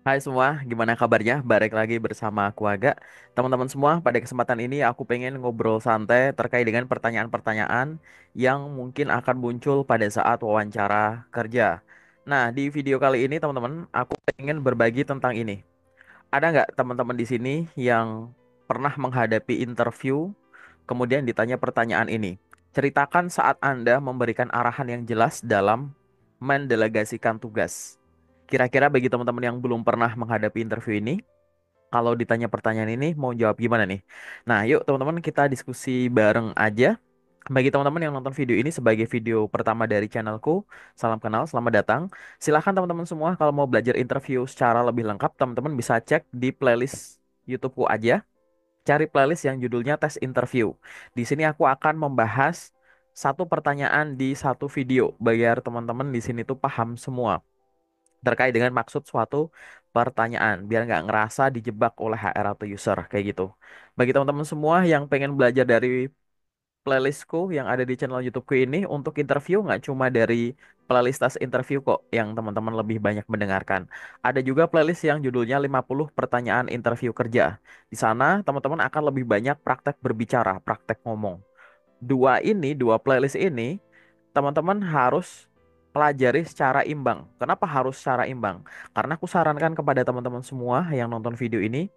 Hai semua, gimana kabarnya? Balik lagi bersama aku Aga. Teman-teman semua, pada kesempatan ini aku pengen ngobrol santai terkait dengan pertanyaan-pertanyaan yang mungkin akan muncul pada saat wawancara kerja. Nah, di video kali ini teman-teman, aku pengen berbagi tentang ini. Ada nggak teman-teman di sini yang pernah menghadapi interview, kemudian ditanya pertanyaan ini? Ceritakan saat Anda memberikan arahan yang jelas dalam mendelegasikan tugas. Kira-kira bagi teman-teman yang belum pernah menghadapi interview ini, kalau ditanya pertanyaan ini mau jawab gimana nih? Nah, yuk teman-teman kita diskusi bareng aja. Bagi teman-teman yang nonton video ini sebagai video pertama dari channelku, salam kenal, selamat datang. Silahkan teman-teman semua kalau mau belajar interview secara lebih lengkap, teman-teman bisa cek di playlist YouTubeku aja. Cari playlist yang judulnya tes interview. Di sini aku akan membahas satu pertanyaan di satu video, biar teman-teman di sini tuh paham semua terkait dengan maksud suatu pertanyaan biar nggak ngerasa dijebak oleh HR atau user kayak gitu. Bagi teman-teman semua yang pengen belajar dari playlistku yang ada di channel YouTubeku ini untuk interview nggak cuma dari playlist tas interview kok yang teman-teman lebih banyak mendengarkan. Ada juga playlist yang judulnya 50 pertanyaan interview kerja. Di sana teman-teman akan lebih banyak praktek berbicara, praktek ngomong. Dua playlist ini teman-teman harus pelajari secara imbang. Kenapa harus secara imbang? Karena aku sarankan kepada teman-teman semua yang nonton video ini,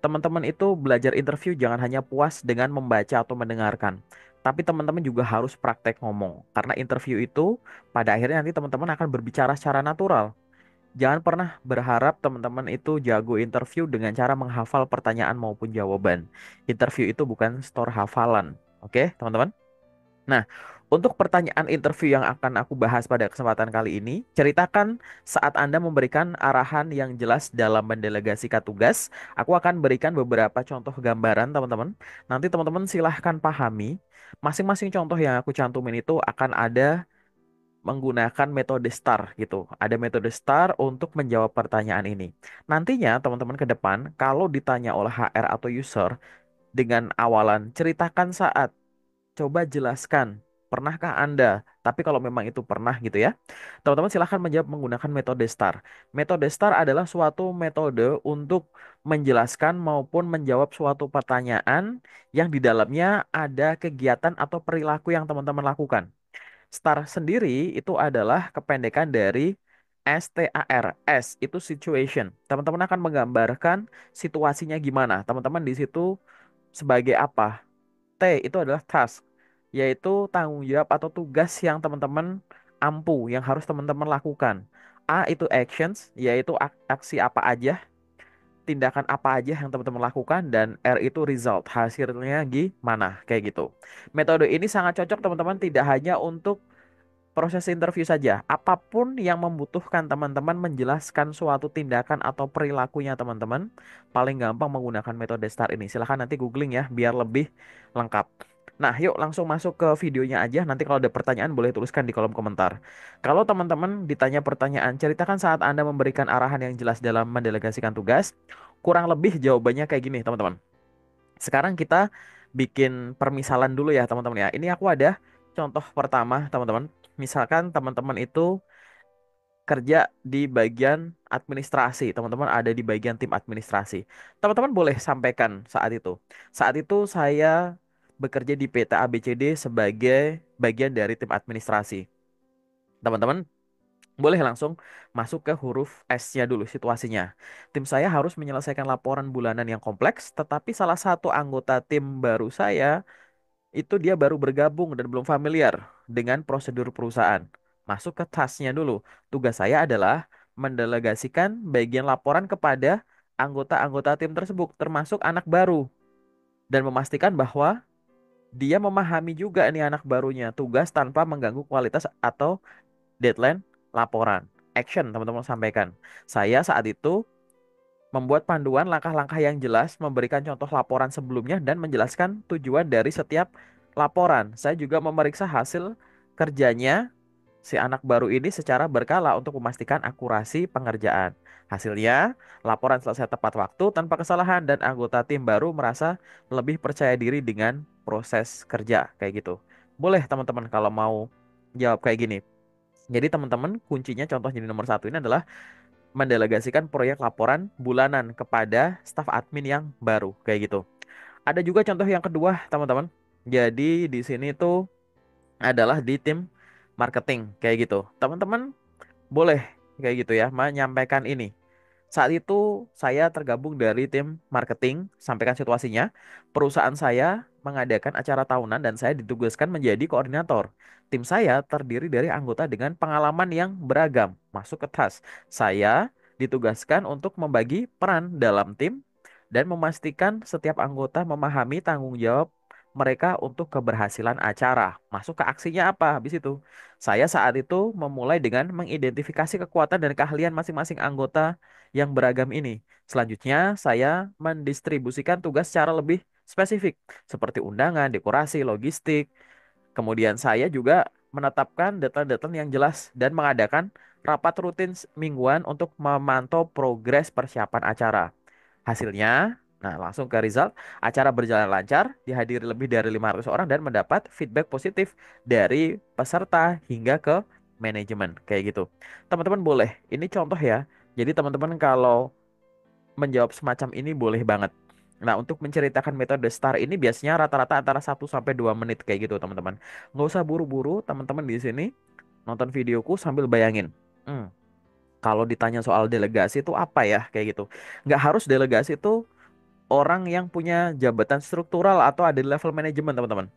teman-teman itu belajar interview jangan hanya puas dengan membaca atau mendengarkan, tapi teman-teman juga harus praktek ngomong. Karena interview itu pada akhirnya nanti teman-teman akan berbicara secara natural. Jangan pernah berharap teman-teman itu jago interview dengan cara menghafal pertanyaan maupun jawaban. Interview itu bukan store hafalan. Oke, teman-teman? Nah, untuk pertanyaan interview yang akan aku bahas pada kesempatan kali ini, ceritakan saat Anda memberikan arahan yang jelas dalam mendelegasikan tugas. Aku akan berikan beberapa contoh gambaran, teman-teman. Nanti teman-teman silahkan pahami. Masing-masing contoh yang aku cantumin itu akan ada menggunakan metode STAR gitu. Ada metode STAR untuk menjawab pertanyaan ini. Nantinya teman-teman ke depan kalau ditanya oleh HR atau user dengan awalan ceritakan saat. Coba jelaskan, pernahkah Anda? Tapi kalau memang itu pernah gitu ya, teman-teman silahkan menjawab menggunakan metode STAR. Metode STAR adalah suatu metode untuk menjelaskan maupun menjawab suatu pertanyaan yang di dalamnya ada kegiatan atau perilaku yang teman-teman lakukan. STAR sendiri itu adalah kependekan dari STAR. S itu situation. Teman-teman akan menggambarkan situasinya gimana. Teman-teman di situ sebagai apa? T itu adalah task, yaitu tanggung jawab atau tugas yang teman-teman ampu, yang harus teman-teman lakukan. A itu actions, yaitu aksi apa aja, tindakan apa aja yang teman-teman lakukan, dan R itu result, hasilnya gimana, kayak gitu. Metode ini sangat cocok teman-teman tidak hanya untuk proses interview saja. Apapun yang membutuhkan teman-teman menjelaskan suatu tindakan atau perilakunya teman-teman, paling gampang menggunakan metode STAR ini. Silahkan nanti googling ya, biar lebih lengkap. Nah, yuk langsung masuk ke videonya aja. Nanti kalau ada pertanyaan boleh tuliskan di kolom komentar. Kalau teman-teman ditanya pertanyaan, ceritakan saat Anda memberikan arahan yang jelas dalam mendelegasikan tugas. Kurang lebih jawabannya kayak gini, teman-teman. Sekarang kita bikin permisalan dulu ya, teman-teman ya. Ini aku ada contoh pertama, teman-teman. Misalkan teman-teman itu kerja di bagian administrasi, teman-teman ada di bagian tim administrasi. Teman-teman boleh sampaikan saat itu. Saat itu saya bekerja di PT ABCD sebagai bagian dari tim administrasi. Teman-teman boleh langsung masuk ke huruf S-nya dulu situasinya. Tim saya harus menyelesaikan laporan bulanan yang kompleks, tetapi salah satu anggota tim baru saya itu dia baru bergabung dan belum familiar dengan prosedur perusahaan. Masuk ke tasnya dulu. Tugas saya adalah mendelegasikan bagian laporan kepada anggota-anggota tim tersebut, termasuk anak baru, dan memastikan bahwa dia memahami juga nih anak barunya tugas tanpa mengganggu kualitas atau deadline laporan. Action, teman-teman sampaikan. Saya saat itu membuat panduan langkah-langkah yang jelas, memberikan contoh laporan sebelumnya, dan menjelaskan tujuan dari setiap laporan. Saya juga memeriksa hasil kerjanya si anak baru ini secara berkala untuk memastikan akurasi pengerjaan. Hasilnya, laporan selesai tepat waktu tanpa kesalahan dan anggota tim baru merasa lebih percaya diri dengan proses kerja kayak gitu. Boleh teman-teman kalau mau jawab kayak gini. Jadi teman-teman kuncinya contoh jadi nomor satu ini adalah mendelegasikan proyek laporan bulanan kepada staf admin yang baru kayak gitu. Ada juga contoh yang kedua, teman-teman. Jadi di sini tuh adalah di tim marketing kayak gitu. Teman-teman boleh kayak gitu ya menyampaikan ini. Saat itu saya tergabung dari tim marketing, sampaikan situasinya. Perusahaan saya mengadakan acara tahunan dan saya ditugaskan menjadi koordinator. Tim saya terdiri dari anggota dengan pengalaman yang beragam, masuk ke task. Saya ditugaskan untuk membagi peran dalam tim dan memastikan setiap anggota memahami tanggung jawab mereka untuk keberhasilan acara. Masuk ke aksinya apa habis itu? Saya saat itu memulai dengan mengidentifikasi kekuatan dan keahlian masing-masing anggota yang beragam ini. Selanjutnya, saya mendistribusikan tugas secara lebih spesifik, seperti undangan, dekorasi, logistik. Kemudian saya juga menetapkan detail-detail yang jelas dan mengadakan rapat rutin mingguan untuk memantau progres persiapan acara. Hasilnya, nah langsung ke result, acara berjalan lancar, dihadiri lebih dari 500 orang dan mendapat feedback positif dari peserta hingga ke manajemen kayak gitu. Teman-teman boleh, ini contoh ya. Jadi teman-teman kalau menjawab semacam ini boleh banget. Nah, untuk menceritakan metode STAR ini biasanya rata-rata antara 1 sampai 2 menit kayak gitu, teman-teman. Nggak usah buru-buru, teman-teman di sini nonton videoku sambil bayangin. Hmm, kalau ditanya soal delegasi itu apa ya kayak gitu. Nggak harus delegasi itu orang yang punya jabatan struktural atau ada di level manajemen, teman-teman.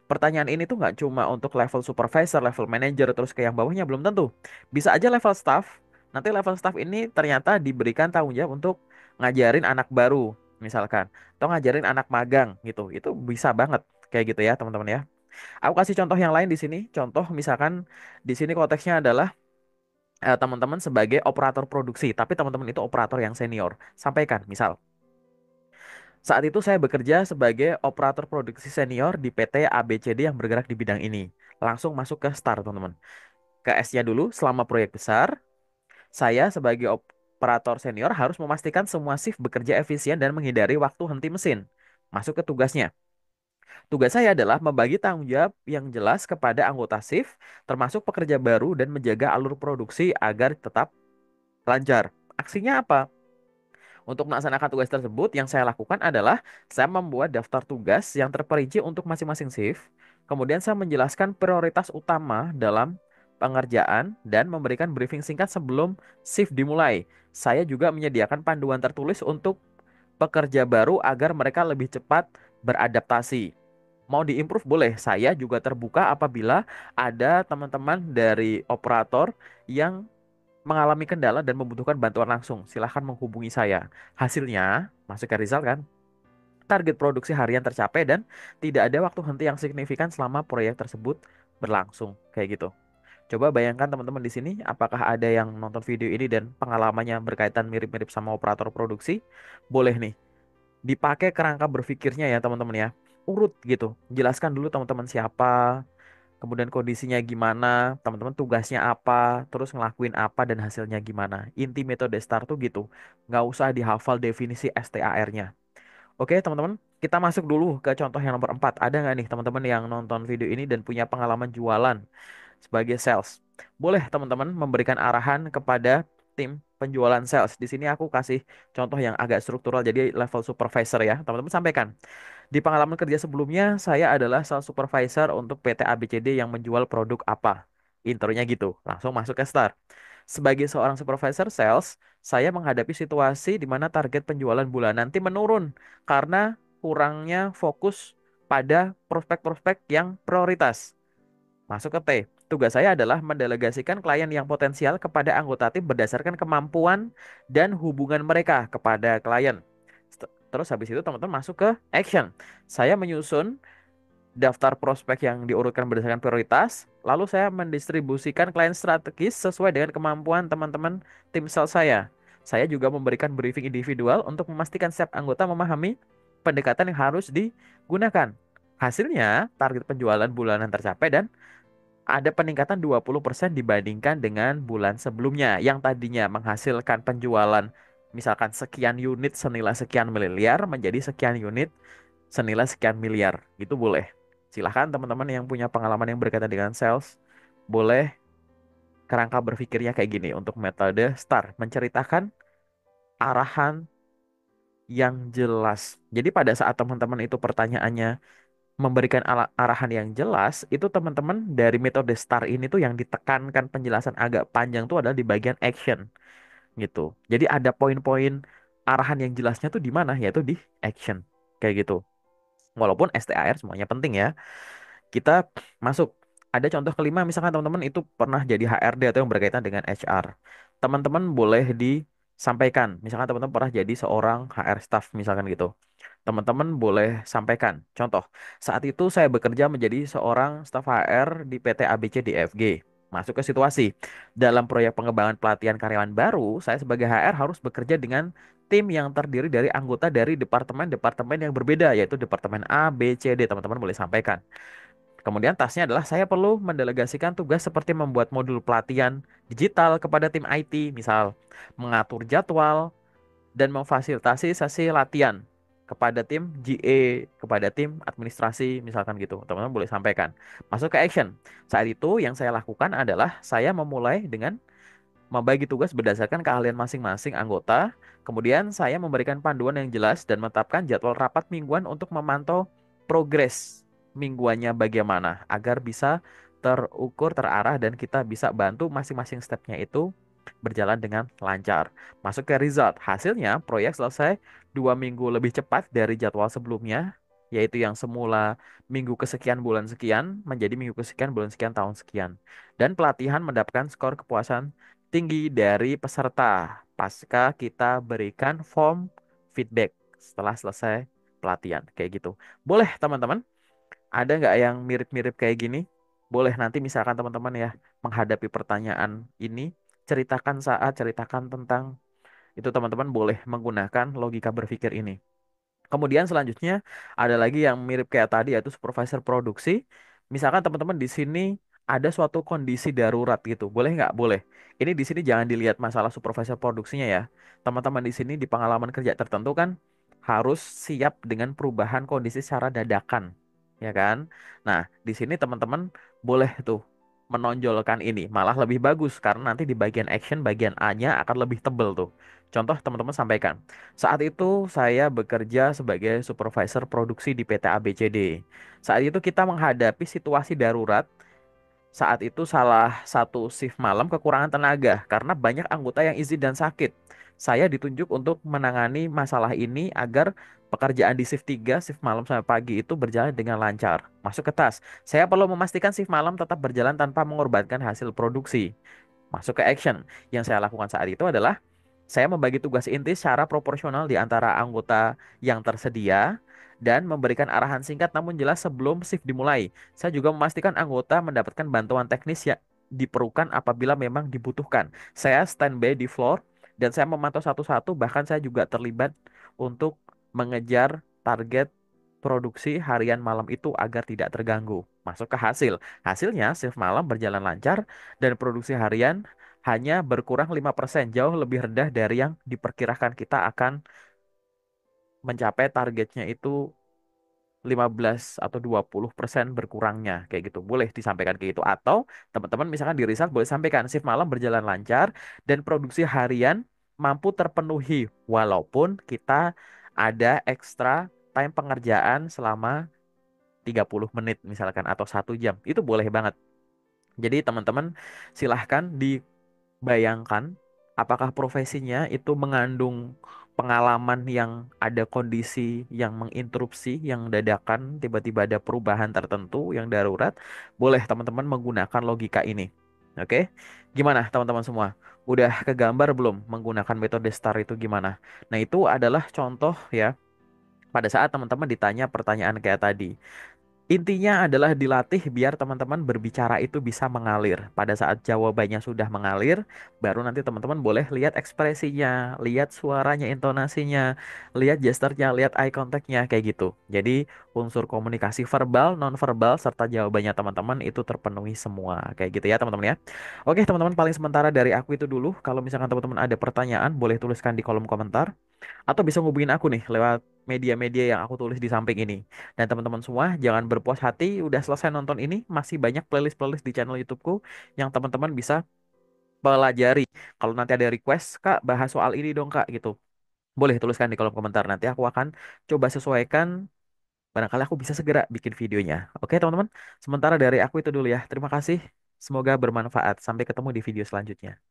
Pertanyaan ini tuh nggak cuma untuk level supervisor, level manager, terus ke yang bawahnya belum tentu. Bisa aja level staff. Nanti level staff ini ternyata diberikan tanggung jawab untuk ngajarin anak baru, misalkan, atau ngajarin anak magang gitu. Itu bisa banget kayak gitu ya, teman-teman ya. Aku kasih contoh yang lain di sini. Contoh misalkan di sini konteksnya adalah teman-teman sebagai operator produksi, tapi teman-teman itu operator yang senior. Sampaikan, misal. Saat itu saya bekerja sebagai operator produksi senior di PT ABCD yang bergerak di bidang ini. Langsung masuk ke start, teman-teman. Ke S-nya dulu, selama proyek besar, saya sebagai operator senior harus memastikan semua shift bekerja efisien dan menghindari waktu henti mesin. Masuk ke tugasnya. Tugas saya adalah membagi tanggung jawab yang jelas kepada anggota shift, termasuk pekerja baru dan menjaga alur produksi agar tetap lancar. Aksinya apa? Untuk melaksanakan tugas tersebut, yang saya lakukan adalah saya membuat daftar tugas yang terperinci untuk masing-masing shift. Kemudian saya menjelaskan prioritas utama dalam pengerjaan dan memberikan briefing singkat sebelum shift dimulai. Saya juga menyediakan panduan tertulis untuk pekerja baru agar mereka lebih cepat beradaptasi. Mau diimprove boleh. Saya juga terbuka apabila ada teman-teman dari operator yang mengalami kendala dan membutuhkan bantuan langsung, silahkan menghubungi saya. Hasilnya, masuk ke result kan, target produksi harian tercapai dan tidak ada waktu henti yang signifikan selama proyek tersebut berlangsung. Kayak gitu. Coba bayangkan teman-teman di sini, apakah ada yang nonton video ini dan pengalamannya berkaitan mirip-mirip sama operator produksi? Boleh nih, dipakai kerangka berpikirnya ya teman-teman ya. Urut gitu, jelaskan dulu teman-teman siapa, kemudian kondisinya gimana, teman-teman tugasnya apa, terus ngelakuin apa dan hasilnya gimana. Inti metode STAR tuh gitu. Nggak usah dihafal definisi STAR-nya. Oke, teman-teman, kita masuk dulu ke contoh yang nomor 4. Ada nggak nih teman-teman yang nonton video ini dan punya pengalaman jualan sebagai sales? Boleh teman-teman memberikan arahan kepada tim penjualan sales. Di sini aku kasih contoh yang agak struktural, jadi level supervisor ya. Teman-teman sampaikan. Di pengalaman kerja sebelumnya, saya adalah sales supervisor untuk PT ABCD yang menjual produk apa. Intronya gitu, langsung masuk ke start. Sebagai seorang supervisor sales, saya menghadapi situasi di mana target penjualan bulan nanti menurun karena kurangnya fokus pada prospek-prospek yang prioritas. Masuk ke T. Tugas saya adalah mendelegasikan klien yang potensial kepada anggota tim berdasarkan kemampuan dan hubungan mereka kepada klien. Terus habis itu teman-teman masuk ke action. Saya menyusun daftar prospek yang diurutkan berdasarkan prioritas, lalu saya mendistribusikan klien strategis sesuai dengan kemampuan teman-teman tim sales saya. Saya juga memberikan briefing individual untuk memastikan setiap anggota memahami pendekatan yang harus digunakan. Hasilnya, target penjualan bulanan tercapai dan ada peningkatan 20% dibandingkan dengan bulan sebelumnya yang tadinya menghasilkan penjualan misalkan sekian unit senilai sekian miliar menjadi sekian unit senilai sekian miliar. Itu boleh. Silahkan teman-teman yang punya pengalaman yang berkaitan dengan sales, boleh kerangka berpikirnya kayak gini untuk metode STAR, menceritakan arahan yang jelas. Jadi pada saat teman-teman itu pertanyaannya memberikan arahan yang jelas, itu teman-teman dari metode STAR ini tuh yang ditekankan penjelasan agak panjang tuh adalah di bagian action gitu. Jadi ada poin-poin arahan yang jelasnya tuh di mana? Yaitu di action. Kayak gitu. Walaupun STAR semuanya penting ya. Kita masuk. Ada contoh kelima, misalkan teman-teman itu pernah jadi HRD atau yang berkaitan dengan HR. Teman-teman boleh disampaikan. Misalkan teman-teman pernah jadi seorang HR staff, misalkan gitu. Teman-teman boleh sampaikan. Contoh, saat itu saya bekerja menjadi seorang staf HR di PT ABCDFG. Masuk ke situasi. Dalam proyek pengembangan pelatihan karyawan baru, saya sebagai HR harus bekerja dengan tim yang terdiri dari anggota dari departemen-departemen yang berbeda, yaitu departemen A, B, C, D. Teman-teman boleh sampaikan. Kemudian tasnya adalah saya perlu mendelegasikan tugas seperti membuat modul pelatihan digital kepada tim IT, misal mengatur jadwal dan memfasilitasi sesi latihan kepada tim GA, kepada tim administrasi, misalkan gitu. Teman-teman boleh sampaikan. Masuk ke action. Saat itu yang saya lakukan adalah saya memulai dengan membagi tugas berdasarkan keahlian masing-masing anggota. Kemudian saya memberikan panduan yang jelas dan menetapkan jadwal rapat mingguan untuk memantau progres mingguannya bagaimana agar bisa terukur, terarah dan kita bisa bantu masing-masing stepnya itu berjalan dengan lancar. Masuk ke result. Hasilnya proyek selesai 2 minggu lebih cepat dari jadwal sebelumnya, yaitu yang semula minggu kesekian bulan sekian menjadi minggu kesekian bulan sekian tahun sekian. Dan pelatihan mendapatkan skor kepuasan tinggi dari peserta pasca kita berikan form feedback setelah selesai pelatihan kayak gitu. Boleh teman-teman, ada nggak yang mirip-mirip kayak gini? Boleh nanti misalkan teman-teman ya menghadapi pertanyaan ini, ceritakan tentang itu teman-teman boleh menggunakan logika berpikir ini. Kemudian selanjutnya ada lagi yang mirip kayak tadi yaitu supervisor produksi. Misalkan teman-teman di sini ada suatu kondisi darurat gitu. Boleh nggak? Boleh. Ini di sini jangan dilihat masalah supervisor produksinya ya. Teman-teman di sini di pengalaman kerja tertentu kan harus siap dengan perubahan kondisi secara dadakan. Ya kan? Nah, di sini teman-teman boleh tuh menonjolkan ini. Malah lebih bagus karena nanti di bagian action bagian A-nya akan lebih tebel tuh. Contoh teman-teman sampaikan. Saat itu saya bekerja sebagai supervisor produksi di PT ABCD. Saat itu kita menghadapi situasi darurat. Saat itu salah satu shift malam kekurangan tenaga karena banyak anggota yang izin dan sakit. Saya ditunjuk untuk menangani masalah ini agar pekerjaan di shift 3, shift malam sampai pagi itu berjalan dengan lancar. Masuk ke tas. Saya perlu memastikan shift malam tetap berjalan tanpa mengorbankan hasil produksi. Masuk ke action. Yang saya lakukan saat itu adalah saya membagi tugas inti secara proporsional di antara anggota yang tersedia dan memberikan arahan singkat namun jelas sebelum shift dimulai. Saya juga memastikan anggota mendapatkan bantuan teknis yang diperlukan apabila memang dibutuhkan. Saya standby di floor dan saya memantau satu-satu, bahkan saya juga terlibat untuk mengejar target produksi harian malam itu agar tidak terganggu. Masuk ke hasil. Hasilnya shift malam berjalan lancar dan produksi harian hanya berkurang 5%, jauh lebih rendah dari yang diperkirakan kita akan mencapai targetnya itu 15 atau 20% berkurangnya kayak gitu. Boleh disampaikan kayak gitu atau teman-teman misalkan di riset boleh sampaikan shift malam berjalan lancar dan produksi harian mampu terpenuhi walaupun kita ada ekstra time pengerjaan selama 30 menit misalkan atau 1 jam. Itu boleh banget. Jadi teman-teman silahkan bayangkan apakah profesinya itu mengandung pengalaman yang ada kondisi yang menginterupsi, yang dadakan, tiba-tiba ada perubahan tertentu yang darurat. Boleh teman-teman menggunakan logika ini. Oke? Gimana teman-teman semua? Udah kegambar belum menggunakan metode STAR itu gimana? Nah, itu adalah contoh ya pada saat teman-teman ditanya pertanyaan kayak tadi. Intinya adalah dilatih biar teman-teman berbicara itu bisa mengalir. Pada saat jawabannya sudah mengalir, baru nanti teman-teman boleh lihat ekspresinya, lihat suaranya, intonasinya, lihat gesturnya, lihat eye contact-nya, kayak gitu. Jadi unsur komunikasi verbal, non-verbal, serta jawabannya teman-teman itu terpenuhi semua. Kayak gitu ya teman-teman ya. Oke teman-teman, paling sementara dari aku itu dulu. Kalau misalkan teman-teman ada pertanyaan, boleh tuliskan di kolom komentar. Atau bisa ngubungin aku nih lewat media-media yang aku tulis di samping ini. Dan teman-teman semua jangan berpuas hati udah selesai nonton ini, masih banyak playlist-playlist di channel YouTubeku yang teman-teman bisa pelajari. Kalau nanti ada request, Kak, bahas soal ini dong, Kak, gitu. Boleh tuliskan di kolom komentar. Nanti aku akan coba sesuaikan. Barangkali aku bisa segera bikin videonya. Oke, teman-teman. Sementara dari aku itu dulu ya. Terima kasih. Semoga bermanfaat. Sampai ketemu di video selanjutnya.